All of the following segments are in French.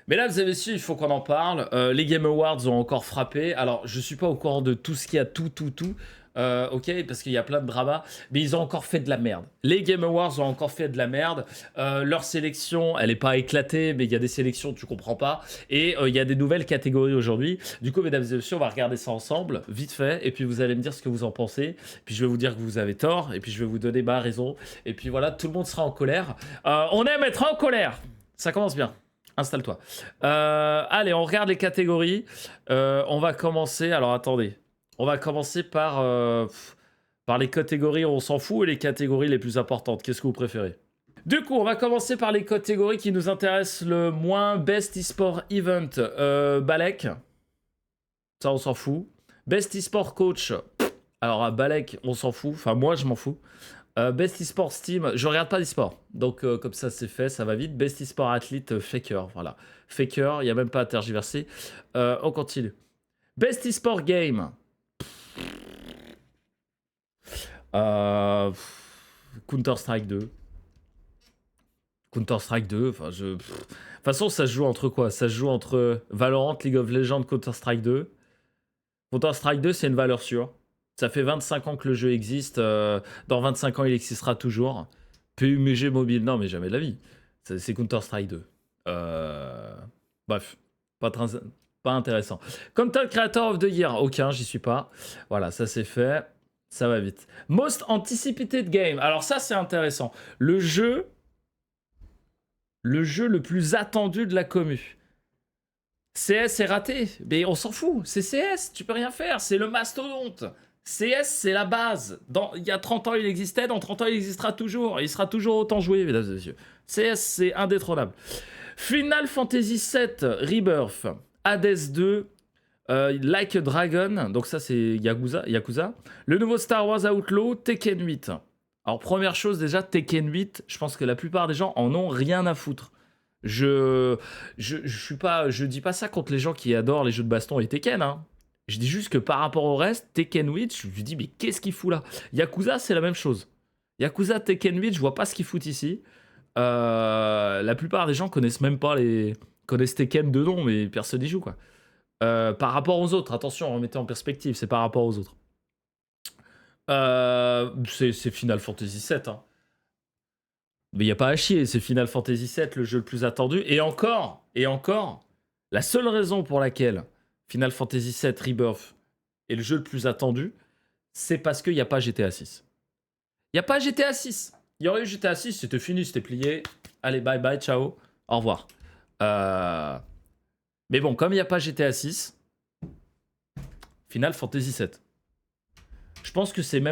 Mesdames et messieurs, il faut qu'on en parle. Les Game Awards ont encore frappé. Alors, je suis pas au courant de tout ce qu'il y a, tout. Ok, parce qu'il y a plein de dramas, mais ils ont encore fait de la merde. Les Game Awards ont encore fait de la merde. Leur sélection, elle est pas éclatée, mais il y a des sélections, tu comprends pas. Et il y a des nouvelles catégories aujourd'hui. Du coup, mesdames et messieurs, on va regarder ça ensemble, vite fait, et puis vous allez me dire ce que vous en pensez. Puis je vais vous dire que vous avez tort, et puis je vais vous donner ma raison. Et puis voilà, tout le monde sera en colère. On aime être en colère. Ça commence bien. Installe-toi. Allez, on regarde les catégories. On va commencer. Alors attendez. On va commencer par les catégories où on s'en fout et les catégories les plus importantes. Qu'est-ce que vous préférez? Du coup, on va commencer par les catégories qui nous intéressent le moins. Best eSport Event, Balek. Ça, on s'en fout. Best eSport Coach. Alors, à Balek, on s'en fout. Enfin, moi, je m'en fous. Best eSport Steam, je regarde pas d'eSport, donc comme ça c'est fait, ça va vite. Best eSport Athlete, Faker, voilà. Faker, il n'y a même pas à tergiverser. On continue. Best eSport Game. Counter-Strike 2. Counter-Strike 2, enfin je... De toute façon, ça se joue entre quoi? Ça se joue entre Valorant, League of Legends, Counter-Strike 2. Counter-Strike 2, c'est une valeur sûre. Ça fait 25 ans que le jeu existe. Dans 25 ans, il existera toujours. PUBG mobile, non, mais jamais de la vie. C'est Counter-Strike 2. Euh, Bref, pas, pas intéressant. Content Creator of the Year, aucun, j'y suis pas. Voilà, ça c'est fait. Ça va vite. Most Anticipated Game. Alors ça, c'est intéressant. Le jeu le plus attendu de la commu. CS est raté, mais on s'en fout, c'est CS, tu peux rien faire, c'est le mastodonte. CS, c'est la base. Il y a 30 ans, il existait, dans 30 ans, il existera toujours, et il sera toujours autant joué, mesdames et messieurs. CS, c'est indétrônable. Final Fantasy VII Rebirth, Hades 2, Like a Dragon, donc ça c'est Yakuza. Le nouveau Star Wars Outlaw, Tekken 8. Alors première chose déjà, Tekken 8, je pense que la plupart des gens en ont rien à foutre. Je dis pas ça contre les gens qui adorent les jeux de baston et Tekken, hein. Je dis juste que par rapport au reste, Tekken 8, je me dis mais qu'est-ce qu'il fout là? Yakuza, c'est la même chose. Yakuza, Tekken 8, je vois pas ce qu'ils foutent ici. La plupart des gens connaissent même pas connaissent Tekken de nom, mais personne n'y joue quoi. Par rapport aux autres, attention, remettez en perspective, c'est par rapport aux autres. C'est Final Fantasy VII, hein. Mais il n'y a pas à chier, c'est Final Fantasy VII, le jeu le plus attendu. Et encore, la seule raison pour laquelle Final Fantasy VII Rebirth est le jeu le plus attendu, c'est parce qu'il n'y a pas GTA 6. Il n'y a pas GTA 6. Il y aurait eu GTA 6, c'était fini, c'était plié. Allez, bye bye, ciao, au revoir. Mais bon, comme il n'y a pas GTA 6, Final Fantasy VII. Je pense que c'est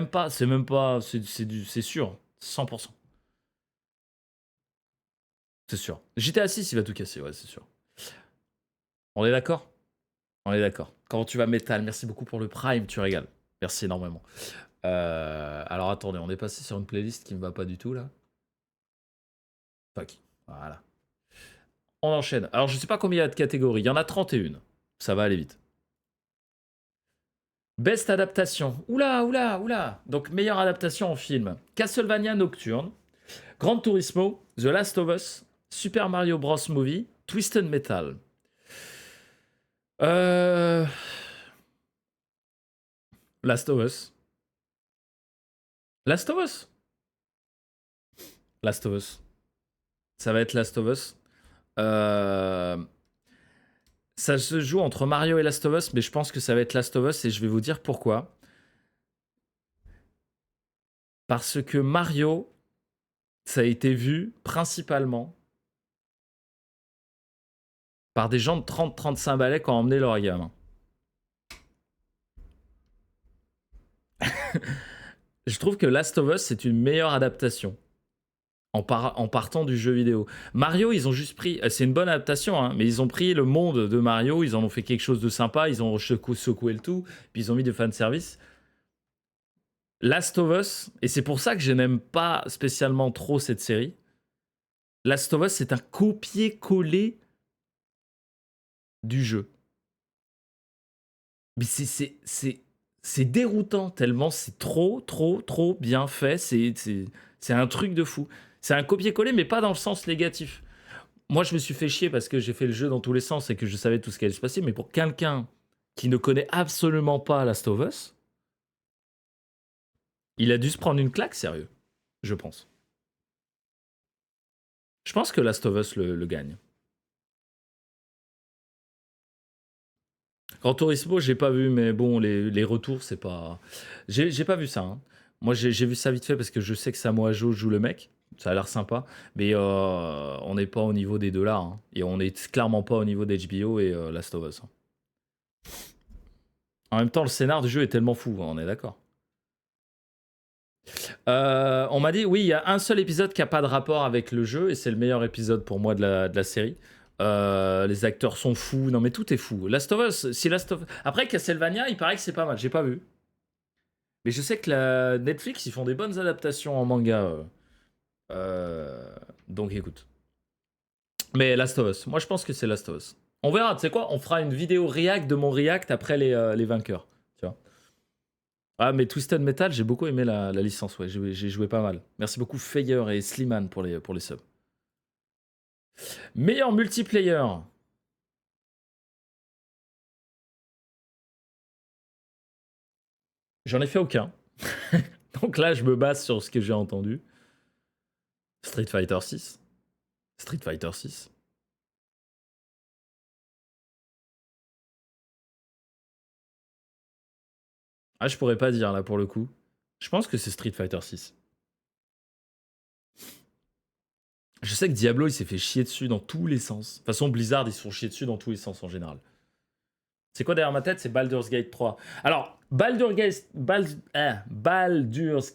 sûr, 100%. C'est sûr. GTA 6, il va tout casser, ouais, c'est sûr. On est d'accord? On est d'accord. Quand tu vas métal, merci beaucoup pour le prime, tu régales. Merci énormément. Alors attendez, on est passé sur une playlist qui me va pas du tout là. Fuck. Voilà. On enchaîne. Alors je sais pas combien il y a de catégories. Il y en a 31. Ça va aller vite. Best adaptation. Oula. Donc meilleure adaptation en film. Castlevania Nocturne, Gran Turismo, The Last of Us, Super Mario Bros. Movie, Twisted Metal. Last of Us. Last of Us. Last of Us. Ça va être Last of Us. Ça se joue entre Mario et Last of Us, mais je pense que ça va être Last of Us et je vais vous dire pourquoi. Parce que Mario, ça a été vu principalement par des gens de 30-35 balais qui ont emmené leur gamin. Je trouve que Last of Us, c'est une meilleure adaptation. En partant du jeu vidéo. Mario, ils ont juste pris... C'est une bonne adaptation, hein, mais ils ont pris le monde de Mario, ils en ont fait quelque chose de sympa, ils ont secoué le tout, puis ils ont mis du fanservice. Last of Us, et c'est pour ça que je n'aime pas spécialement trop cette série, Last of Us, c'est un copier-coller du jeu. Mais c'est déroutant, tellement c'est trop bien fait, c'est un truc de fou. C'est un copier-coller, mais pas dans le sens négatif. moi, je me suis fait chier parce que j'ai fait le jeu dans tous les sens et que je savais tout ce qui allait se passer. Mais pour quelqu'un qui ne connaît absolument pas Last of Us, il a dû se prendre une claque, sérieux. Je pense. Je pense que Last of Us le gagne. Gran Turismo, j'ai pas vu, mais bon, les retours, c'est pas. J'ai pas vu ça. Hein. Moi, j'ai vu ça vite fait parce que je sais que Samoa Joe joue le mec. Ça a l'air sympa. Mais on n'est pas au niveau des deux là. Hein. Et on est clairement pas au niveau d'HBO et Last of Us. Hein. En même temps, le scénar du jeu est tellement fou, hein, on est d'accord. On m'a dit, oui, il y a un seul épisode qui a pas de rapport avec le jeu et c'est le meilleur épisode pour moi de la série. Les acteurs sont fous, non mais tout est fou. Last of Us, si Last of Après Castlevania, il paraît que c'est pas mal, j'ai pas vu. Mais je sais que la Netflix, ils font des bonnes adaptations en manga. Donc écoute. Mais Last of Us, moi je pense que c'est Last of Us. On verra, tu sais quoi, on fera une vidéo react de mon react après les vainqueurs. Tu vois. Ah, mais Twisted Metal, j'ai beaucoup aimé la licence, ouais, j'ai joué pas mal. Merci beaucoup Feyer et Slimane pour les subs. Meilleur multiplayer. J'en ai fait aucun. Donc là, je me base sur ce que j'ai entendu. Street Fighter 6. Street Fighter 6. Ah, je pourrais pas dire là pour le coup. Je pense que c'est Street Fighter 6. Je sais que Diablo, il s'est fait chier dessus dans tous les sens. De toute façon, Blizzard, ils se font chier dessus dans tous les sens en général. C'est quoi derrière ma tête? C'est Baldur's Gate 3. Alors, Baldur's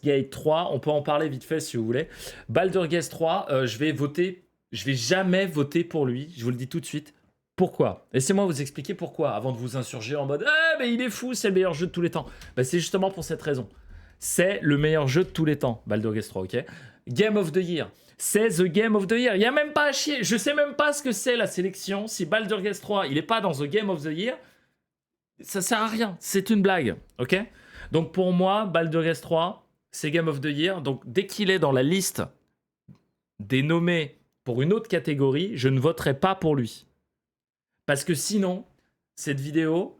Gate 3, on peut en parler vite fait si vous voulez. Baldur's Gate 3, je vais voter. Je vais jamais voter pour lui. Je vous le dis tout de suite. Pourquoi? Laissez-moi vous expliquer pourquoi, avant de vous insurger en mode mais il est fou, c'est le meilleur jeu de tous les temps. Bah, c'est justement pour cette raison. C'est le meilleur jeu de tous les temps, Baldur's Gate 3, ok? Game of the Year. C'est The Game of the Year. Il n'y a même pas à chier. Je sais même pas ce que c'est la sélection. Si Baldur's Gate 3, il n'est pas dans The Game of the Year, ça sert à rien. C'est une blague, ok? Donc pour moi, Baldur's Gate 3, c'est Game of the Year. Donc dès qu'il est dans la liste des nommés pour une autre catégorie, je ne voterai pas pour lui. Parce que sinon, cette vidéo,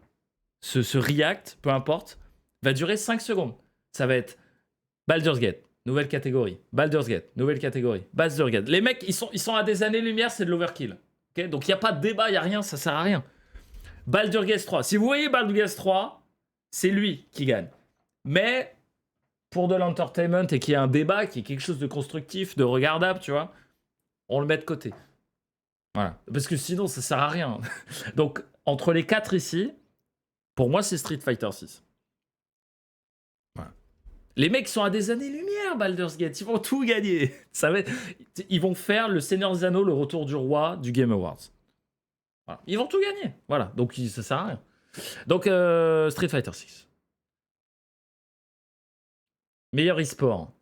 ce react, peu importe, va durer 5 secondes. Ça va être Baldur's Gate, nouvelle catégorie. Baldur's Gate, nouvelle catégorie. Baldur's Gate. Les mecs, ils sont à des années-lumière, c'est de l'overkill. Okay, donc il n'y a pas de débat, il n'y a rien, ça sert à rien. Baldur's Gate 3. Si vous voyez Baldur's Gate 3, c'est lui qui gagne. Mais pour de l'entertainment et qu'il y ait un débat, qu'il y ait quelque chose de constructif, de regardable, tu vois, on le met de côté. Voilà. Parce que sinon, ça sert à rien. Donc, entre les 4 ici, pour moi, c'est Street Fighter 6. Voilà. Les mecs sont à des années-lumière, Baldur's Gate. Ils vont tout gagner. Ils vont faire le Seigneur des Anneaux, le retour du roi du Game Awards. Voilà. Ils vont tout gagner. Voilà. Donc, ça sert à rien. Donc, Street Fighter 6. Meilleur e-sport.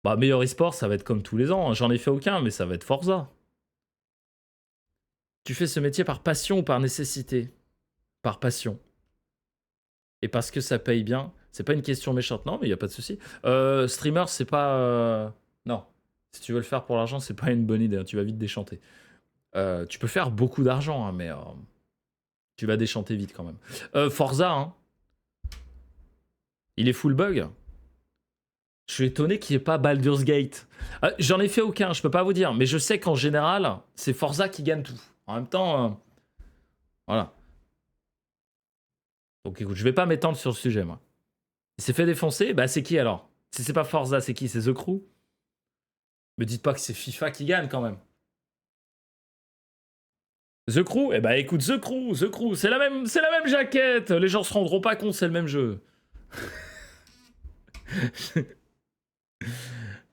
Bah, meilleur e-sport, ça va être comme tous les ans. J'en ai fait aucun, mais ça va être Forza. Tu fais ce métier par passion ou par nécessité? Par passion. Et parce que ça paye bien. C'est pas une question méchante, non, mais il n'y a pas de souci. Streamer, c'est pas. Non. Si tu veux le faire pour l'argent, c'est pas une bonne idée. Hein. Tu vas vite déchanter. Tu peux faire beaucoup d'argent, hein, mais tu vas déchanter vite quand même. Forza, hein. Il est full bug. Je suis étonné qu'il n'y ait pas Baldur's Gate. J'en ai fait aucun, je peux pas vous dire. Mais je sais qu'en général, c'est Forza qui gagne tout. En même temps, voilà. Donc écoute, je vais pas m'étendre sur le sujet, moi. Il s'est fait défoncer, bah c'est qui alors? Si c'est pas Forza, c'est qui? C'est The Crew? Me dites pas que c'est FIFA qui gagne quand même. The Crew? Eh bah écoute, The Crew, c'est la même jaquette. Les gens se rendront pas compte, c'est le même jeu.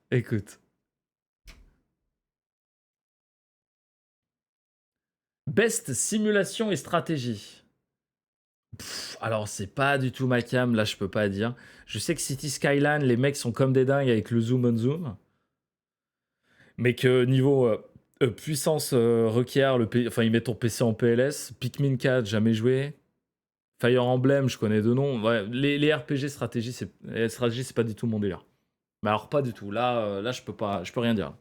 Écoute. Best simulation et stratégie. Alors c'est pas du tout ma cam, là je peux pas dire. Je sais que City Skyline, les mecs sont comme des dingues avec le zoom on zoom. Mais que niveau puissance requiert, enfin ils mettent ton PC en PLS. Pikmin 4, jamais joué. Fire Emblem, je connais deux noms. Ouais, les RPG stratégie, c'est pas du tout mon délire. Mais alors pas du tout. Là je peux rien dire.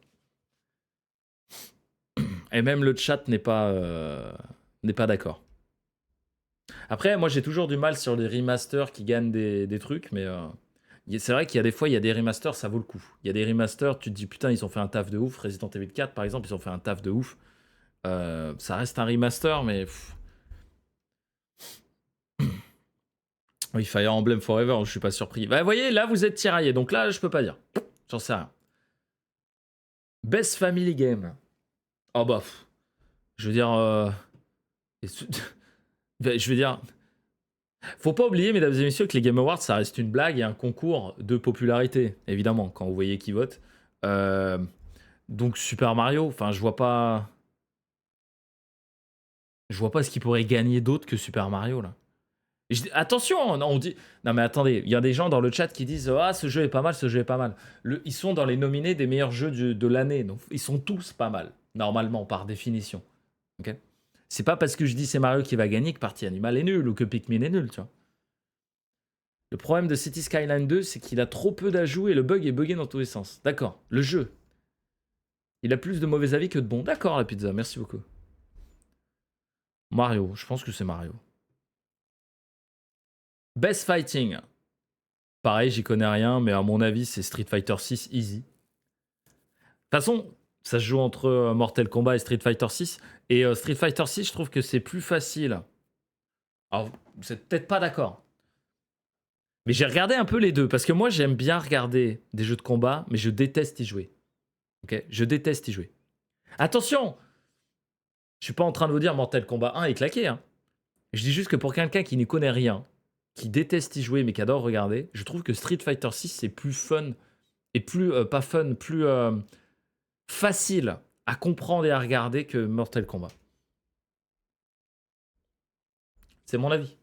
Et même le chat n'est pas d'accord. Après, moi j'ai toujours du mal sur les remasters qui gagnent des trucs, mais c'est vrai qu'il y a des fois, il y a des remasters, ça vaut le coup. Il y a des remasters, tu te dis putain, ils ont fait un taf de ouf. Resident Evil 4, par exemple, ils ont fait un taf de ouf. Ça reste un remaster, mais. Oui, Fire Emblem Forever, je suis pas surpris. Bah, vous voyez, là vous êtes tiraillé, donc là je peux pas dire. J'en sais rien. Best Family Game. Oh bah. Je veux dire. Je veux dire. Faut pas oublier, mesdames et messieurs, que les Game Awards, ça reste une blague et un concours de popularité, évidemment, quand vous voyez qui vote. Donc Super Mario, enfin, je vois pas. Je vois pas ce qui pourrait gagner d'autre que Super Mario, là. Attention, non, on dit. Non, mais attendez, il y a des gens dans le chat qui disent ah, ce jeu est pas mal, ce jeu est pas mal. Ils sont dans les nominés des meilleurs jeux de l'année, donc ils sont tous pas mal, normalement, par définition. Ok. C'est pas parce que je dis c'est Mario qui va gagner que Party Animal est nul ou que Pikmin est nul, tu vois. Le problème de City Skyline 2, c'est qu'il a trop peu d'ajouts et le bug est buggé dans tous les sens. D'accord, le jeu. Il a plus de mauvais avis que de bons. D'accord, la pizza, merci beaucoup. Mario, je pense que c'est Mario. Best Fighting. Pareil, j'y connais rien, mais à mon avis, c'est Street Fighter 6 easy. De toute façon, ça se joue entre Mortal Kombat et Street Fighter 6. Et Street Fighter 6, je trouve que c'est plus facile. Alors, vous êtes peut-être pas d'accord. Mais j'ai regardé un peu les deux, parce que moi, j'aime bien regarder des jeux de combat, mais je déteste y jouer. Ok, je déteste y jouer. Attention, je suis pas en train de vous dire Mortal Kombat 1 est claqué. Hein. Je dis juste que pour quelqu'un qui n'y connaît rien, qui déteste y jouer mais qui adore regarder, je trouve que Street Fighter 6 c'est plus fun et plus pas fun, plus facile à comprendre et à regarder que Mortal Kombat. C'est mon avis.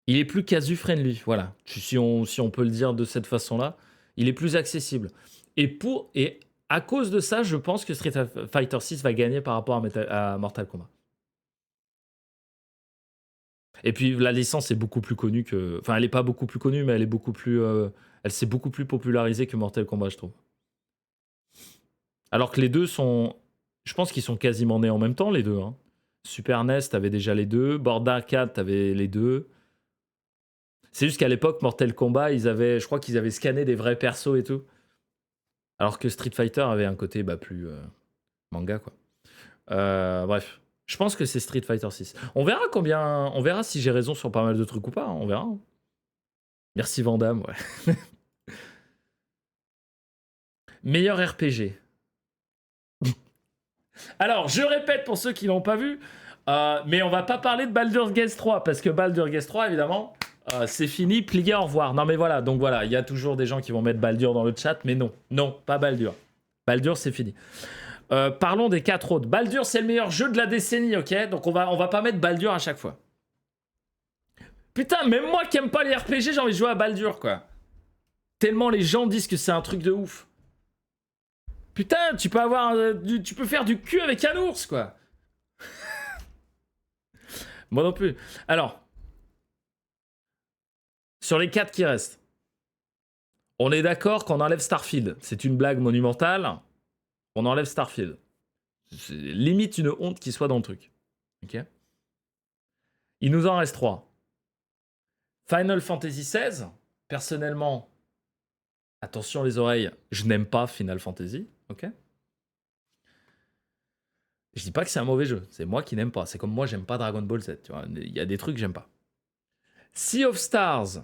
Il est plus casu friendly, voilà. Si on peut le dire de cette façon-là, il est plus accessible. Et à cause de ça, je pense que Street Fighter 6 va gagner par rapport à Mortal Kombat. Et puis la licence est beaucoup plus connue que. Enfin, elle est pas beaucoup plus connue, mais elle est beaucoup plus. Elle s'est beaucoup plus popularisée que Mortal Kombat, je trouve. Alors que les deux sont. Je pense qu'ils sont quasiment nés en même temps, les deux. Hein. Super NES, t'avais déjà les deux. Board Arcade, t'avais les deux. C'est juste qu'à l'époque, Mortal Kombat, je crois qu'ils avaient scanné des vrais persos et tout. Alors que Street Fighter avait un côté plus manga, quoi. Bref. Je pense que c'est Street Fighter 6. On verra si j'ai raison sur pas mal de trucs ou pas. Hein, on verra. Merci Vandame, ouais. Meilleur RPG. Alors, je répète pour ceux qui l'ont pas vu, mais on va pas parler de Baldur's Gate 3 parce que Baldur's Gate 3, évidemment, c'est fini, plié, au revoir. Non mais voilà, donc voilà, il y a toujours des gens qui vont mettre Baldur dans le chat, mais non, pas Baldur. Baldur, c'est fini. Parlons des 4 autres. Baldur, c'est le meilleur jeu de la décennie, ok? Donc on va pas mettre Baldur à chaque fois. Putain, même moi qui aime pas les RPG, j'ai envie de jouer à Baldur, quoi. Tellement les gens disent que c'est un truc de ouf. Putain, tu peux faire du cul avec un ours, quoi. Moi non plus. Alors, sur les 4 qui restent, on est d'accord qu'on enlève Starfield. C'est une blague monumentale. On enlève Starfield. C'est limite une honte qu'il soit dans le truc. Ok. Il nous en reste 3. Final Fantasy XVI. Personnellement, attention les oreilles, je n'aime pas Final Fantasy. Ok. Je dis pas que c'est un mauvais jeu, c'est moi qui n'aime pas. C'est comme moi, j'aime pas Dragon Ball Z. Tu vois. Il y a des trucs que j'aime pas. Sea of Stars,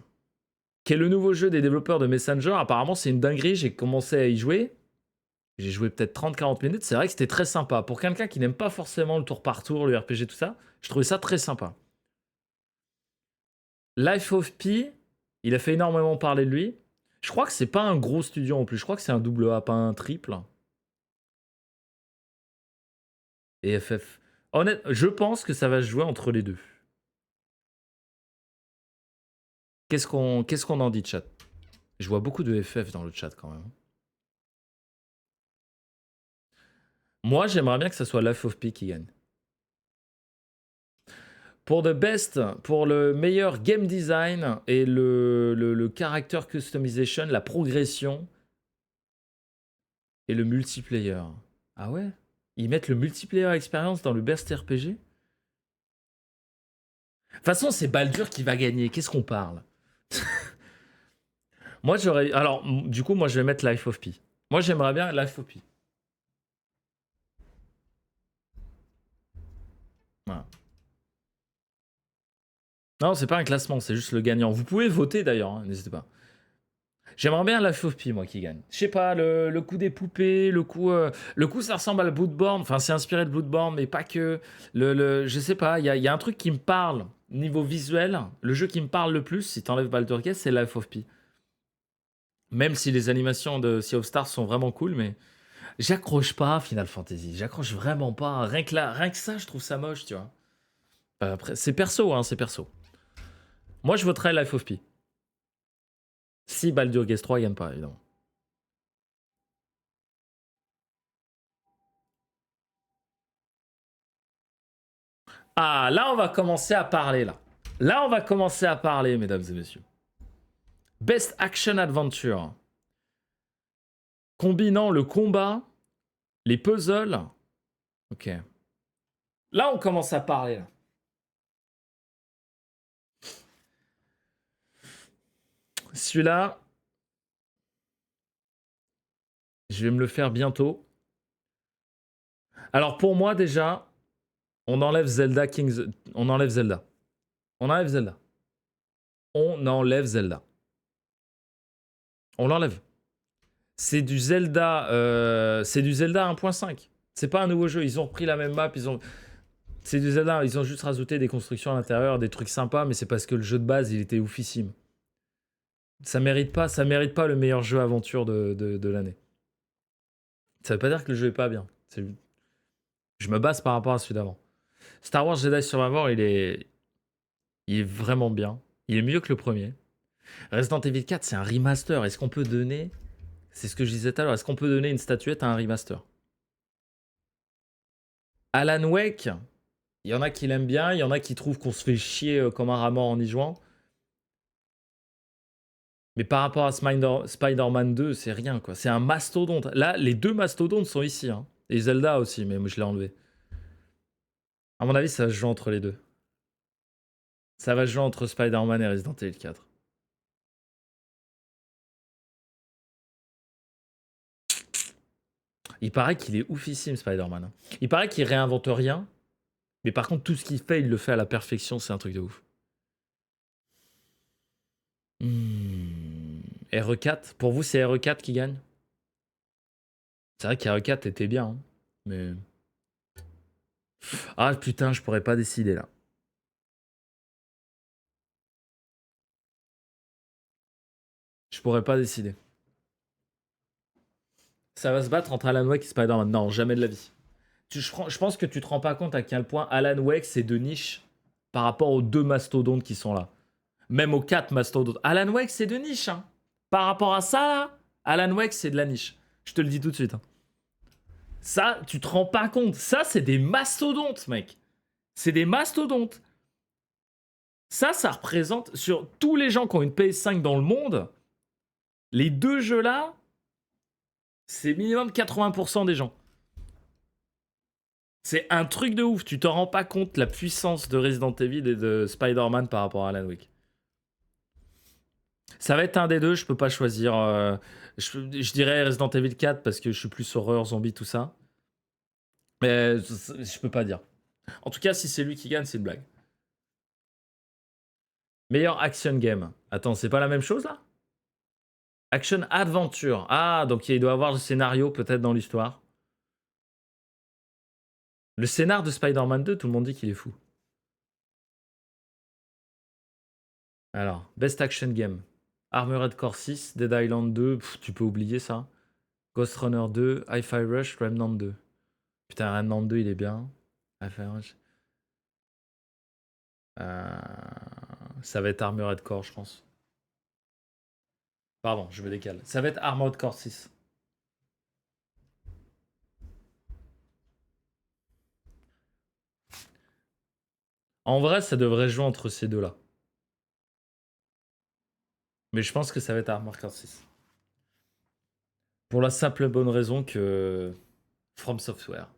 qui est le nouveau jeu des développeurs de Messenger. Apparemment, c'est une dinguerie. J'ai commencé à y jouer. J'ai joué peut-être 30-40 minutes. C'est vrai que c'était très sympa. Pour quelqu'un qui n'aime pas forcément le tour par tour, le RPG, tout ça, je trouvais ça très sympa. Life of Pi, il a fait énormément parler de lui. Je crois que c'est pas un gros studio en plus. Je crois que c'est un double A, pas un triple. Et FF. Honnêtement, je pense que ça va se jouer entre les deux. Qu'est-ce qu'on en dit, chat? Je vois beaucoup de FF dans le chat quand même. Moi, j'aimerais bien que ça soit Life of Pi qui gagne. Pour pour le meilleur game design et le character customization, la progression, Et le multiplayer. Ah ouais? Ils mettent le multiplayer expérience dans le best RPG? De toute façon, c'est Baldur qui va gagner. Qu'est-ce qu'on parle? Moi, j'aurais. Alors, du coup, moi, je vais mettre Life of Pi. Moi, j'aimerais bien Life of Pi. Voilà. Non, c'est pas un classement, c'est juste le gagnant. Vous pouvez voter d'ailleurs, hein, n'hésitez pas. J'aimerais bien Life of Pi, moi, qui gagne. Je sais pas, le coup des poupées, le coup, ça ressemble à Bloodborne. Enfin, c'est inspiré de Bloodborne, mais pas que. Je sais pas, il y a un truc qui me parle niveau visuel. Le jeu qui me parle le plus, si t'enlèves Baldur's Gate, c'est Life of Pi. Même si les animations de Sea of Stars sont vraiment cool, mais j'accroche pas à Final Fantasy. J'accroche vraiment pas. Rien que ça, je trouve ça moche, tu vois. Après, c'est perso, hein, c'est perso. Moi, je voterais Life of Pi. Si Baldur's Gate 3 gagne pas, évidemment. Ah, là, on va commencer à parler, là. Là, on va commencer à parler, mesdames et messieurs. Best Action Adventure. Combinant le combat, les puzzles. Ok. Là, on commence à parler, là. Celui-là, je vais me le faire bientôt. Alors, pour moi, déjà, on enlève Zelda Kings. On enlève Zelda. On enlève Zelda. On enlève Zelda. On l'enlève. C'est du Zelda 1.5. C'est pas un nouveau jeu. Ils ont repris la même map. C'est du Zelda. Ils ont juste rajouté des constructions à l'intérieur, des trucs sympas, mais c'est parce que le jeu de base, il était oufissime. Ça mérite pas le meilleur jeu aventure de l'année. Ça veut pas dire que le jeu est pas bien. Je me base par rapport à celui d'avant. Star Wars Jedi Survivor, il est vraiment bien. Il est mieux que le premier. Resident Evil 4, c'est un remaster. Est-ce qu'on peut donner, c'est ce que je disais tout à l'heure, est-ce qu'on peut donner une statuette à un remaster? Alan Wake, il y en a qui l'aiment bien, il y en a qui trouvent qu'on se fait chier comme un rat mort en y jouant. Mais par rapport à Spider-Man 2, c'est rien, quoi. C'est un mastodonte. Là, les deux mastodontes sont ici, hein. Et Zelda aussi, mais moi je l'ai enlevé. À mon avis, ça va se jouer entre les deux. Ça va se jouer entre Spider-Man et Resident Evil 4. Il paraît qu'il est oufissime, Spider-Man. Il paraît qu'il réinvente rien. Mais par contre, tout ce qu'il fait, il le fait à la perfection. C'est un truc de ouf. RE4. Pour vous, c'est RE4 qui gagne? C'est vrai qu'RE4 était bien. Hein. Mais. Ah putain, je pourrais pas décider là. Je pourrais pas décider. Ça va se battre entre Alan Wake et Spider-Man. Non, jamais de la vie. Je pense que tu te rends pas compte à quel point Alan Wake c'est de niche par rapport aux deux mastodontes qui sont là. Même aux quatre mastodontes. Alan Wake c'est de niche. Hein. Par rapport à ça, là, Alan Wake c'est de la niche. Je te le dis tout de suite. Hein. Ça, tu te rends pas compte. Ça, c'est des mastodontes, mec. C'est des mastodontes. Ça représente, sur tous les gens qui ont une PS5 dans le monde, les deux jeux-là, c'est minimum 80% des gens. C'est un truc de ouf. Tu te rends pas compte la puissance de Resident Evil et de Spider-Man par rapport à Alan Wake. Ça va être un des deux, je peux pas choisir. Je dirais Resident Evil 4 parce que je suis plus horreur, zombie, tout ça. Mais je peux pas dire. En tout cas, si c'est lui qui gagne, c'est une blague. Meilleur action game. Attends, c'est pas la même chose là? Action adventure. Ah, donc il doit avoir le scénario peut-être dans l'histoire. Le scénar de Spider-Man 2, tout le monde dit qu'il est fou. Alors, Best Action Game. Armored Core 6, Dead Island 2, tu peux oublier ça. Ghost Runner 2, Hi-Fi Rush, Remnant 2. Putain, Remnant 2, il est bien. Hi-Fi Rush. Ça va être Armored Core, je pense. Pardon, je me décale. Ça va être Armored Core 6. En vrai, ça devrait jouer entre ces deux-là. Mais je pense que ça va être Armored Core 6. Pour la simple et bonne raison que From Software.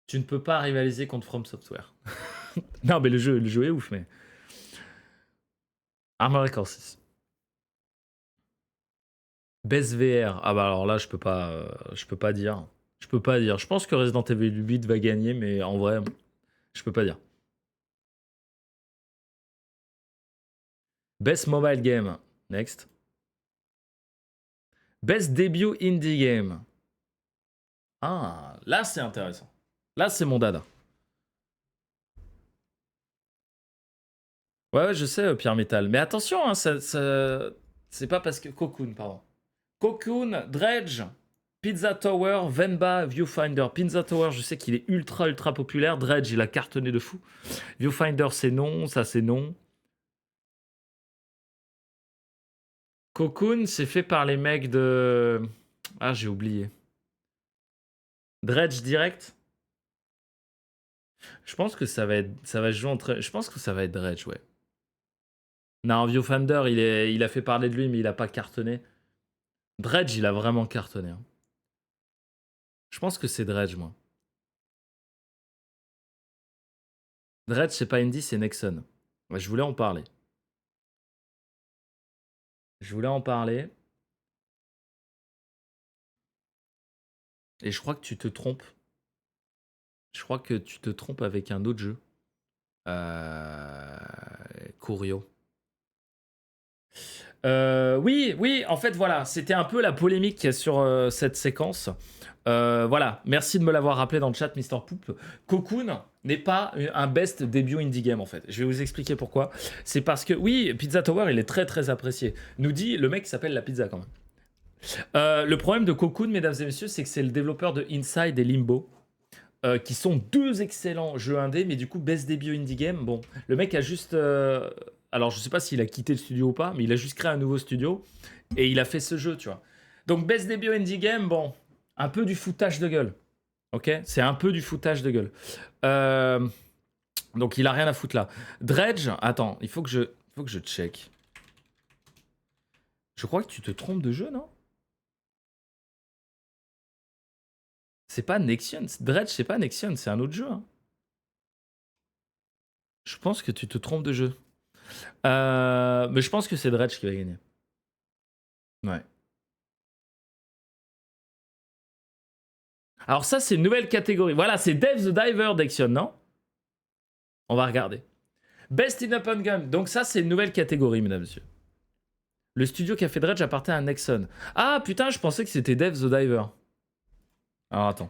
Tu ne peux pas rivaliser contre From Software. Non, mais le jeu est ouf, mais. Armored Core 6. Best VR. Ah bah alors là, je peux pas dire. Je peux pas dire. Je pense que Resident Evil 8 va gagner, mais en vrai, je peux pas dire. Best Mobile Game. Next. Best Debut Indie Game. Ah, là c'est intéressant. Là c'est mon dada. Ouais, ouais, je sais, Pierre Métal. Mais attention, hein, c'est pas parce que. Cocoon, pardon. Cocoon, Dredge, Pizza Tower, Venba, Viewfinder. Pizza Tower, je sais qu'il est ultra ultra populaire. Dredge, il a cartonné de fou. Viewfinder, c'est non. Ça, c'est non. Cocoon, c'est fait par les mecs de. Ah, j'ai oublié. Dredge direct. Je pense que ça va jouer entre. Je pense que ça va être Dredge, ouais. Non, Viewfinder, il a fait parler de lui, mais il a pas cartonné. Dredge, il a vraiment cartonné, hein. Je pense que c'est Dredge, moi. Dredge, c'est pas Indie, c'est Nexon. Ouais, je voulais en parler. Je voulais en parler. Et je crois que tu te trompes. Je crois que tu te trompes avec un autre jeu. Euh... Curio. Oui, oui, en fait, voilà, c'était un peu la polémique qu'il y a sur cette séquence. Voilà, merci de me l'avoir rappelé dans le chat, Mister Poop. Cocoon n'est pas un best debut indie game, en fait. Je vais vous expliquer pourquoi. C'est parce que, oui, Pizza Tower, il est très, très apprécié. Nous dit le mec qui s'appelle La Pizza, quand même. Le problème de Cocoon, mesdames et messieurs, c'est que c'est le développeur de Inside et Limbo. Qui sont deux excellents jeux indés, mais du coup, best debut indie game. Bon, le mec a juste. Alors, je sais pas s'il a quitté le studio ou pas, mais il a juste créé un nouveau studio et il a fait ce jeu, tu vois. Donc, best debut indie game, bon, un peu du foutage de gueule. Ok. C'est un peu du foutage de gueule. Euh, donc, il a rien à foutre là. Dredge, attends, faut que je check. Je crois que tu te trompes de jeu, non? C'est pas Nexion. Dredge, c'est pas Nexion, c'est un autre jeu, hein. Je pense que tu te trompes de jeu. Mais je pense que c'est Dredge qui va gagner. Ouais. Alors ça, c'est une nouvelle catégorie. Voilà, c'est Dave the Diver d'Action, non? On va regarder. Best in Open Gun. Donc ça, c'est une nouvelle catégorie, mesdames et messieurs. Le studio qui a fait Dredge appartient à Nexon. Ah, putain, je pensais que c'était Dave the Diver. Alors, attends.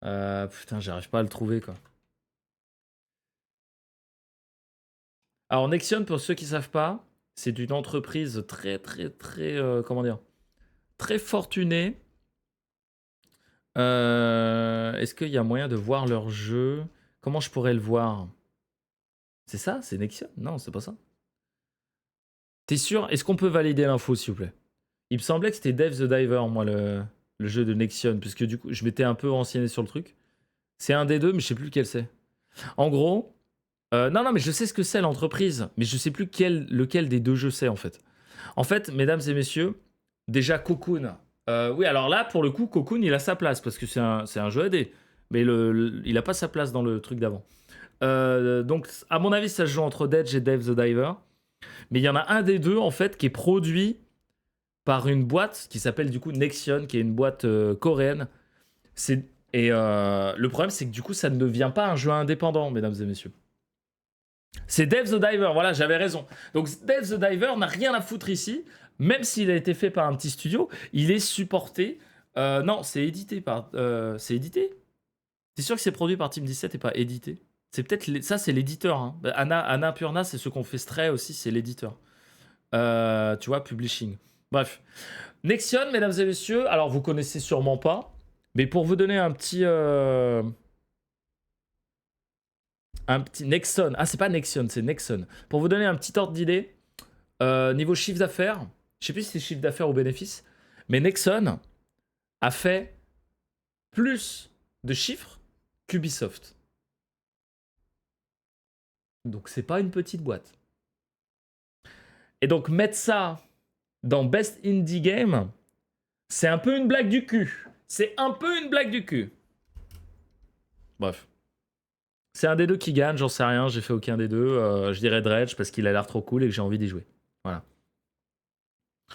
Putain, j'arrive pas à le trouver, quoi. Alors, Nexion, pour ceux qui savent pas, c'est une entreprise très, très, très... comment dire? Très fortunée. Est-ce qu'il y a moyen de voir leur jeu? Comment je pourrais le voir? C'est ça? C'est Nexion? Non, c'est pas ça. T'es sûr? Est-ce qu'on peut valider l'info, s'il vous plaît? Il me semblait que c'était Dave the Diver, moi, le jeu de Nexion, puisque du coup, je m'étais un peu renseigné sur le truc. C'est un des deux, mais je sais plus lequel c'est. En gros, non, non, mais je sais ce que c'est l'entreprise, mais je sais plus lequel des deux jeux c'est, en fait. En fait, mesdames et messieurs, déjà Cocoon. Oui, alors là, pour le coup, Cocoon, il a sa place, parce que c'est un jeu AD. Mais il a pas sa place dans le truc d'avant. Donc, à mon avis, ça se joue entre Dredge et Dave the Diver. Mais il y en a un des deux, en fait, qui est produit par une boîte qui s'appelle du coup Nexion, qui est une boîte coréenne. Le problème, c'est que du coup, ça ne devient pas un jeu indépendant, mesdames et messieurs. C'est Dave the Diver, voilà, j'avais raison. Donc Dave the Diver n'a rien à foutre ici, même s'il a été fait par un petit studio, il est supporté. Non, c'est édité par. C'est édité? T'es sûr que c'est produit par Team 17 et pas édité? C'est peut-être. Ça, c'est l'éditeur, hein. Anna Purna, c'est ceux qu'on fait Stray aussi, c'est l'éditeur. Tu vois, publishing. Bref. Nexion, mesdames et messieurs, alors vous connaissez sûrement pas, mais pour vous donner un petit Nexon, ah c'est pas Nexion, c'est Nexon. Pour vous donner un petit ordre d'idée, niveau chiffre d'affaires, je sais plus si c'est chiffre d'affaires ou bénéfice, mais Nexon a fait plus de chiffres qu'Ubisoft. Donc c'est pas une petite boîte. Et donc mettre ça dans Best Indie Game, c'est un peu une blague du cul. C'est un peu une blague du cul. Bref. C'est un des deux qui gagne, j'en sais rien, j'ai fait aucun des deux. Je dirais Dredge parce qu'il a l'air trop cool et que j'ai envie d'y jouer. Voilà.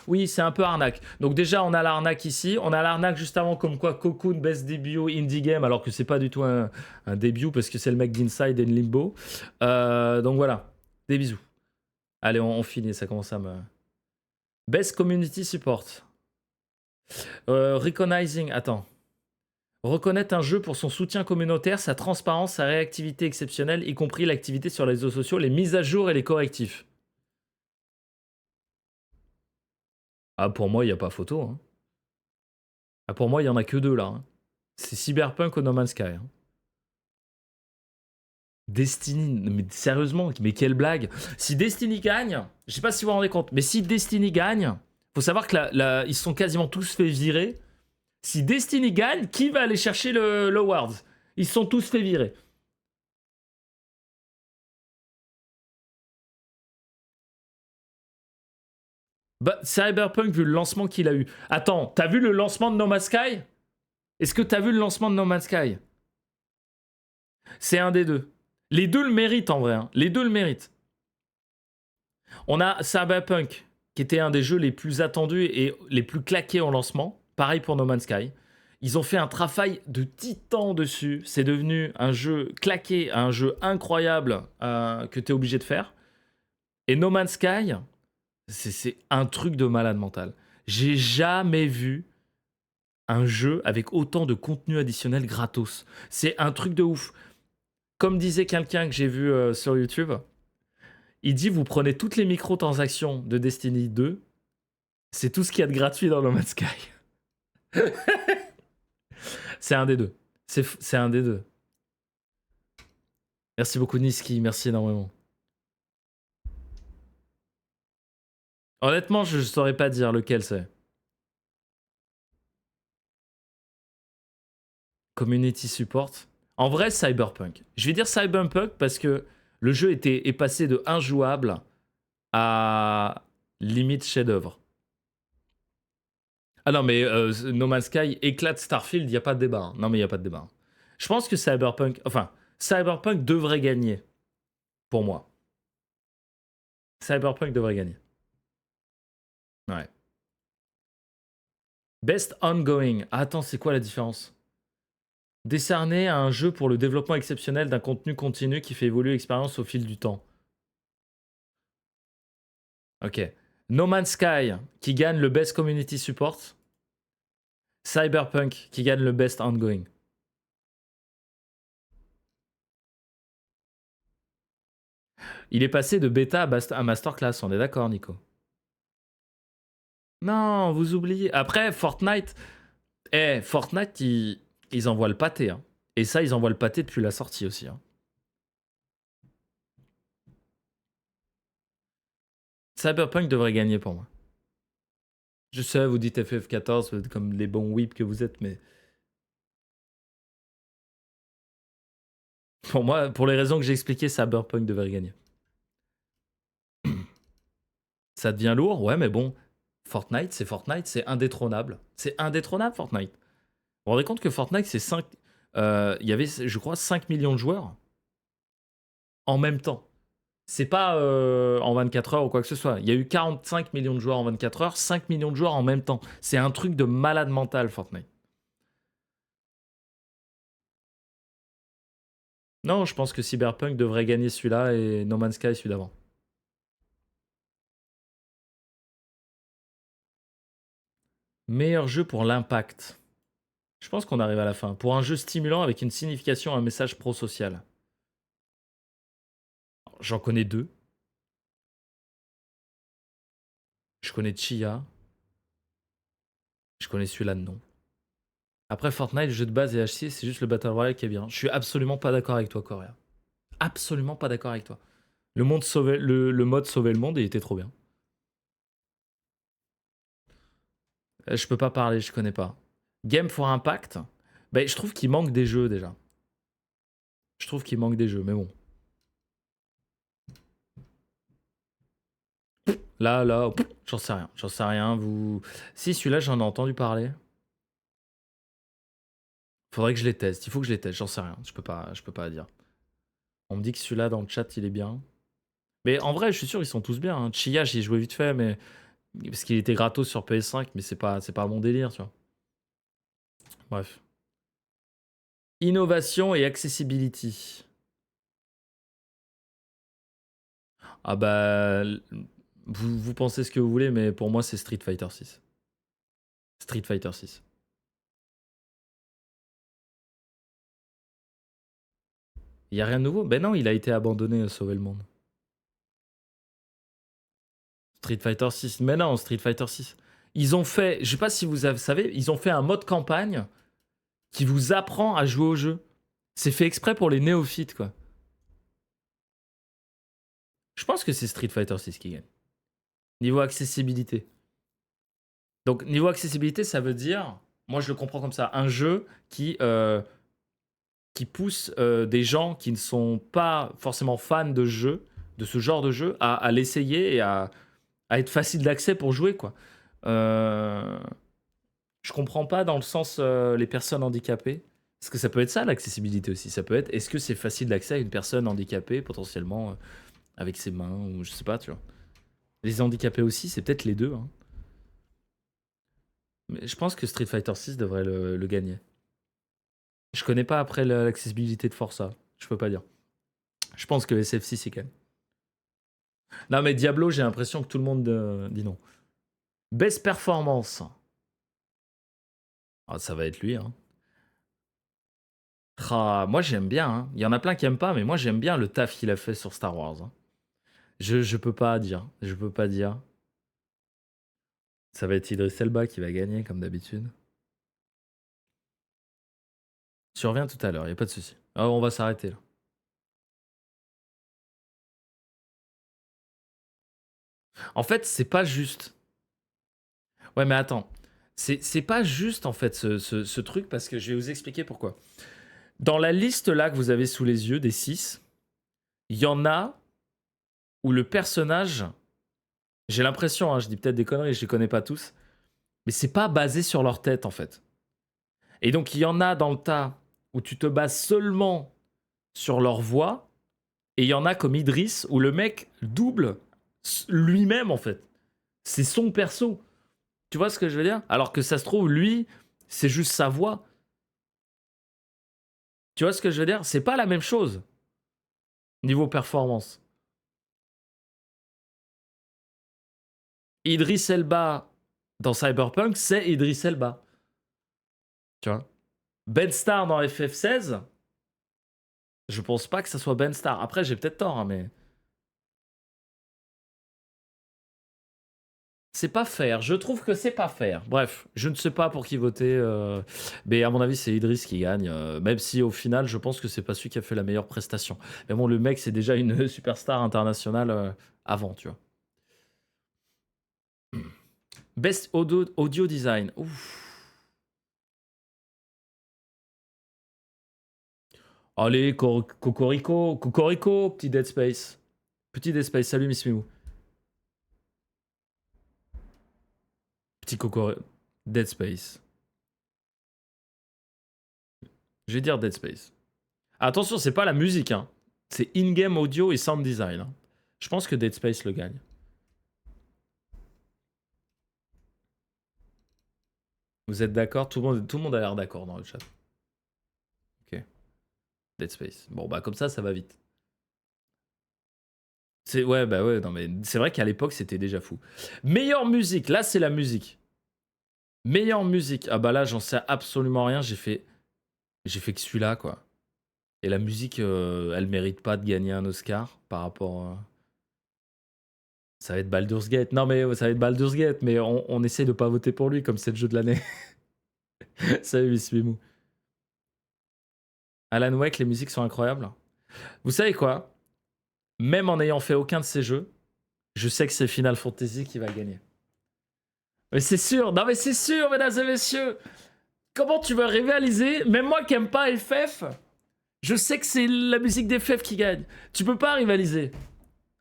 Oui, c'est un peu arnaque. Donc déjà, on a l'arnaque ici. On a l'arnaque juste avant, comme quoi Cocoon Best Debut Indie Game, alors que c'est pas du tout un début parce que c'est le mec d'Inside et de Limbo. Donc voilà, des bisous. Allez, on finit, ça commence à me... Best Community Support. Recognizing, attends. Reconnaître un jeu pour son soutien communautaire, sa transparence, sa réactivité exceptionnelle, y compris l'activité sur les réseaux sociaux, les mises à jour et les correctifs. Ah, pour moi, il n'y a pas photo. Hein. Ah, pour moi, il y en a que deux là. Hein. C'est Cyberpunk ou No Man's Sky. Hein. Destiny, mais sérieusement, mais quelle blague. Si Destiny gagne, je sais pas si vous vous rendez compte, mais si Destiny gagne, faut savoir que ils se sont quasiment tous fait virer. Si Destiny gagne, qui va aller chercher le Awards? Ils se sont tous fait virer. Bah, Cyberpunk, vu le lancement qu'il a eu. Attends, t'as vu le lancement de No Man's Sky? Est-ce que t'as vu le lancement de No Man's Sky? C'est un des deux. Les deux le méritent en vrai. Hein. Les deux le méritent. On a Cyberpunk, qui était un des jeux les plus attendus et les plus claqués en lancement. Pareil pour No Man's Sky. Ils ont fait un travail de titan dessus. C'est devenu un jeu claqué, un jeu incroyable que tu es obligé de faire. Et No Man's Sky, c'est un truc de malade mental. J'ai jamais vu un jeu avec autant de contenu additionnel gratos. C'est un truc de ouf. Comme disait quelqu'un que j'ai vu sur YouTube, il dit vous prenez toutes les microtransactions de Destiny 2, c'est tout ce qu'il y a de gratuit dans No Man's Sky. C'est un des deux. C'est un des deux. Merci beaucoup Niski, merci énormément. Honnêtement, je ne saurais pas dire lequel c'est. Community support. En vrai, Cyberpunk. Je vais dire Cyberpunk parce que le jeu est passé de injouable à limite chef-d'œuvre. Ah non, mais No Man's Sky éclate Starfield, il n'y a pas de débat. Hein. Non, mais il n'y a pas de débat. Hein. Je pense que Cyberpunk. Enfin, Cyberpunk devrait gagner. Pour moi. Cyberpunk devrait gagner. Ouais. Best ongoing. Ah, attends, c'est quoi la différence? Décerné à un jeu pour le développement exceptionnel d'un contenu continu qui fait évoluer l'expérience au fil du temps. Ok. No Man's Sky qui gagne le Best Community Support. Cyberpunk qui gagne le Best Ongoing. Il est passé de bêta à masterclass, on est d'accord, Nico? Non, vous oubliez. Après, Fortnite. Fortnite, ils envoient le pâté. Hein. Et ça, ils envoient le pâté depuis la sortie aussi. Hein. Cyberpunk devrait gagner pour moi. Je sais, vous dites FF14 comme les bons whips que vous êtes, mais pour moi, pour les raisons que j'ai expliquées, Cyberpunk devrait gagner. Ça devient lourd, ouais, mais bon, Fortnite, c'est indétrônable. C'est indétrônable, Fortnite. Vous vous rendez compte que Fortnite, c'est 5... Il y avait, je crois, 5 millions de joueurs en même temps. C'est pas en 24 heures ou quoi que ce soit. Il y a eu 45 millions de joueurs en 24 heures, 5 millions de joueurs en même temps. C'est un truc de malade mental, Fortnite. Non, je pense que Cyberpunk devrait gagner celui-là et No Man's Sky celui d'avant. Meilleur jeu pour l'impact. Je pense qu'on arrive à la fin. Pour un jeu stimulant avec une signification, un message pro-social. J'en connais deux. Je connais Chia. Je connais celui-là de nom. Après Fortnite, le jeu de base et HC, c'est juste le Battle Royale qui est bien. Je suis absolument pas d'accord avec toi, Coréa. Absolument pas d'accord avec toi. Le mode sauver le monde, il était trop bien. Je peux pas parler, je connais pas. Game for Impact. Ben, je trouve qu'il manque des jeux déjà. Je trouve qu'il manque des jeux, mais bon. Là, j'en sais rien. Vous... Si, celui-là, j'en ai entendu parler. Faudrait que je les teste, il faut que je les teste, j'en sais rien, je peux pas dire. On me dit que celui-là dans le chat, il est bien. Mais en vrai, je suis sûr, ils sont tous bien. Hein. Chia, j'y ai joué vite fait, mais parce qu'il était gratos sur PS5, mais c'est pas mon délire, tu vois. Bref. Innovation et accessibility. Ah bah... Vous pensez ce que vous voulez, mais pour moi, c'est Street Fighter 6. Street Fighter 6. Il y a rien de nouveau? Ben non, il a été abandonné à sauver le monde. Street Fighter 6. Mais non, Street Fighter 6. Ils ont fait, je sais pas si vous savez, ils ont fait un mode campagne qui vous apprend à jouer au jeu. C'est fait exprès pour les néophytes, quoi. Je pense que c'est Street Fighter 6 qui gagne. Niveau accessibilité. Donc, niveau accessibilité, ça veut dire, moi je le comprends comme ça, un jeu qui pousse des gens qui ne sont pas forcément fans de jeu, de ce genre de jeu, à l'essayer et à être facile d'accès pour jouer, quoi. Je comprends pas dans le sens les personnes handicapées. Parce que ça peut être ça l'accessibilité aussi. Ça peut être est-ce que c'est facile d'accès à une personne handicapée potentiellement avec ses mains ou je sais pas, tu vois. Les handicapés aussi, c'est peut-être les deux. Hein. Mais je pense que Street Fighter 6 devrait le gagner. Je connais pas après l'accessibilité de Forza. Je peux pas dire. Je pense que SF6 il gagne. Non mais Diablo, j'ai l'impression que tout le monde dit non. Best performance. Ah, ça va être lui. Hein. Ah, moi j'aime bien. Hein. Il y en a plein qui aiment pas, mais moi j'aime bien le taf qu'il a fait sur Star Wars. Hein. Je peux pas dire. Je peux pas dire. Ça va être Idris Elba qui va gagner comme d'habitude. Tu reviens tout à l'heure, y a pas de souci. Ah, on va s'arrêter là. En fait, c'est pas juste. Ouais, mais attends. C'est pas juste en fait ce truc parce que je vais vous expliquer pourquoi. Dans la liste là que vous avez sous les yeux des 6, il y en a où le personnage, j'ai l'impression, hein, je dis peut-être des conneries, je les connais pas tous, mais c'est pas basé sur leur tête en fait. Et donc il y en a dans le tas où tu te bases seulement sur leur voix, et il y en a comme Idris où le mec double lui-même en fait. C'est son perso. Tu vois ce que je veux dire? Alors que ça se trouve, lui, c'est juste sa voix. Tu vois ce que je veux dire? C'est pas la même chose. Niveau performance. Idris Elba dans Cyberpunk, c'est Idris Elba. Tu vois? Ben Starr dans FF16, je pense pas que ça soit Ben Starr. Après, j'ai peut-être tort, hein, mais. C'est pas faire. Je trouve que c'est pas faire. Bref, je ne sais pas pour qui voter. Mais à mon avis, c'est Idris qui gagne. Même si au final, je pense que c'est pas celui qui a fait la meilleure prestation. Mais bon, le mec, c'est déjà une superstar internationale avant, tu vois. Best audio design. Ouf. Allez, Cocorico, petit Dead Space. Petit Dead Space, salut Miss Mimou. Petit Cocorico. Dead Space. Je vais dire Dead Space. Attention, c'est pas la musique, hein. C'est in-game audio et sound design. Hein. Je pense que Dead Space le gagne. Vous êtes d'accord? Tout le monde a l'air d'accord dans le chat. Ok. Dead Space. Bon, bah comme ça va vite. Ouais, bah ouais, non mais c'est vrai qu'à l'époque, c'était déjà fou. Meilleure musique, là c'est la musique. Meilleure musique. Ah bah là, j'en sais absolument rien, j'ai fait que celui-là, quoi. Et la musique, elle mérite pas de gagner un Oscar par rapport... Ça va être Baldur's Gate. Non mais ça va être Baldur's Gate, mais on essaie de pas voter pour lui comme c'est le jeu de l'année. Salut Bismimou. Alan Wake, les musiques sont incroyables. Vous savez quoi? Même en n'ayant fait aucun de ces jeux, je sais que c'est Final Fantasy qui va gagner. Mais c'est sûr, non mais c'est sûr, mesdames et messieurs. Comment tu veux rivaliser? Même moi qui aime pas FF, je sais que c'est la musique d'FF qui gagne. Tu peux pas rivaliser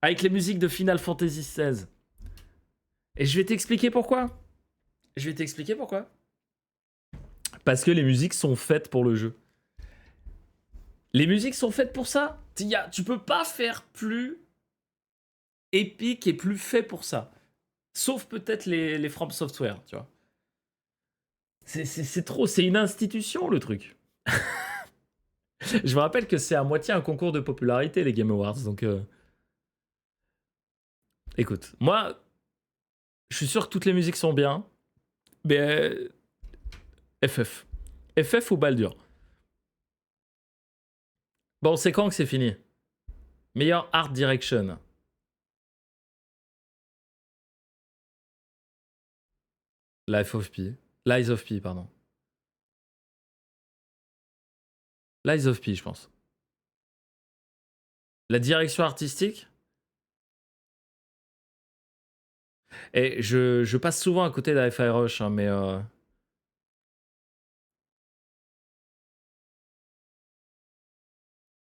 avec les musiques de Final Fantasy XVI. Et je vais t'expliquer pourquoi. Je vais t'expliquer pourquoi. Parce que les musiques sont faites pour le jeu. Les musiques sont faites pour ça. Tu peux pas faire plus épique et plus fait pour ça. Sauf peut-être les From Software, tu vois. C'est trop, c'est une institution le truc. Je me rappelle que c'est à moitié un concours de popularité les Game Awards, donc écoute, moi, je suis sûr que toutes les musiques sont bien, mais FF. FF ou Baldur. Bon, c'est quand que c'est fini? Meilleur Art Direction. Life of P. Lies of P, pardon. Lies of P, je pense. La direction artistique. Et je passe souvent à côté de Hi-Fi Rush, hein, mais...